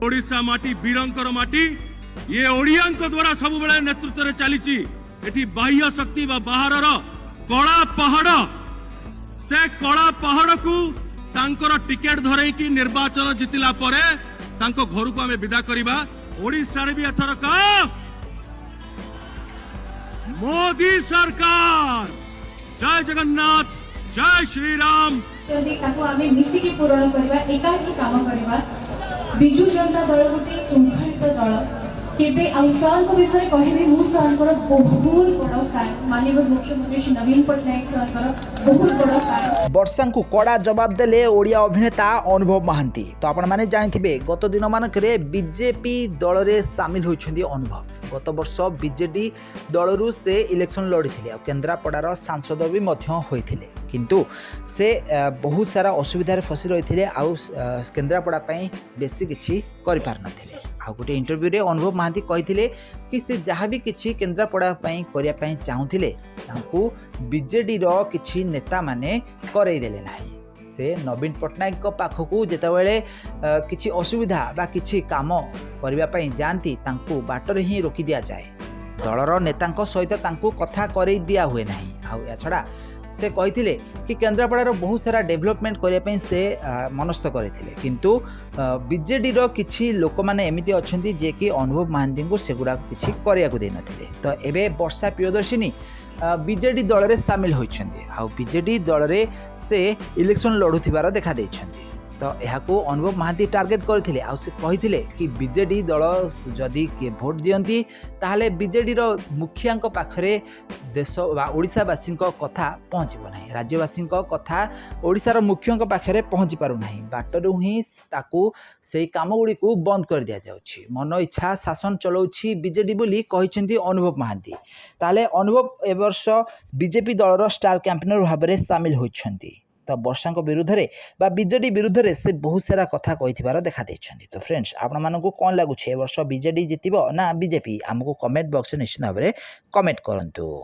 ओडिशा माटी वीरंकर माटी ये ओडियांक द्वारा सब बेले नेतृत्व रे चलीची एठी बाह्य शक्ति बा बाहर कला पहाड़ से कला पहाड़ को तांकर टिकेट धरे की निर्वाचन जितिला परे तांको घर को आमे विदा करिबा। ओडिशा रे भी एथरक मोदी सरकार। जय जगन्नाथ, जय श्री राम। जदि ताको आमे मिसिकी पूरण करबा, एकाठी काम करबा। बिजू जनता दल गोटे शृंखलित दल केबे आ सर को विषय कहबे मु सर को बहुत बड़ फैन माननीय मुख्यमंत्री श्री नवीन पटनायक सर को बहुत बड़ फैन। वर्षा को कड़ा जवाब देले ओडिया अभिनेता अनुभव महांती। तो आपण माने जानिथिबे गत दिन मानकरे बीजेपी दल रे शामिल होइछन्ती अनुभव। गत वर्ष बीजेडी दलरू से इलेक्शन लड़ीथिले आ केन्द्रापड़ार सांसद भी मध्य होइथिले, किंतु से बहुत सारा असुविधार फसी रही आ केन्द्रापड़ा बेसी किछि करि पार नथिले। आ गोटे इंटरव्यू रे अनुभव महांती कहिथिले कि से जहाँ भी किछि केन्द्रापड़ा करिया पई चाहुथिले तांकू बीजेडी रो किछि नेता माने करई देले नाही। से नवीन पटनायक को पाखकू जेतेबेले किछि असुविधा बा किछि काम करिया पई जानती तांकू बाटर ही रोकी दिया जाए। दलर नेतांको सहित तांकू कथा करई दिया हुए नाही। आ या छडा से कहिथिले कि केन्द्रापड़ार बहुत सारा डेभलपमेंट करने से मनस्थ करथिले, किंतु बीजेडी रो किछि लोक माने एमिति अछंती जे कि अनुभव महांती को सेगुडा किछि करिया को दे नथिले। तो एबे वर्षा प्रियदर्शिनी बीजेडी दल रे शामिल होइछन्ती आ बीजेडी दल रे से इलेक्शन लड़ुथिबार देखा दैछन्ती। तो यहाको अनुभव महांती टार्गेट करथिले आ से कहिथिले कि बीजेडी दल जदि के भोट दियंती ताहले बीजेडी रो मुखियांक पाखरे देश बा ओडिशावासी कथा पहुँचब ना, राज्यवासी कथा ओडिशार मुख्यों पाखे पहुँची पार ना। बाटरू ही ताकू से काम गुड़ी को बंद कर दिया जाउछि। मन इच्छा शासन चलाउछि बीजेडी बोली कहिसेंती अनुभव महांती। ताले अनुभव ए वर्ष बीजेपी दलर स्टार कैंपेनर भाव में सामिल होइछन्ती। तो वर्षा विरुद्ध रे बा बीजेडी विरुद्ध रे से बहुत सारा कथा कहिथिबार देखा दैछन्ती। तो फ्रेंड्स आपण मानकू कोन लागुछि ए वर्ष बीजेडी जितिबो ना बीजेपी? हमको कमेंट बॉक्स में निश्चित भाव में कमेंट करंतु।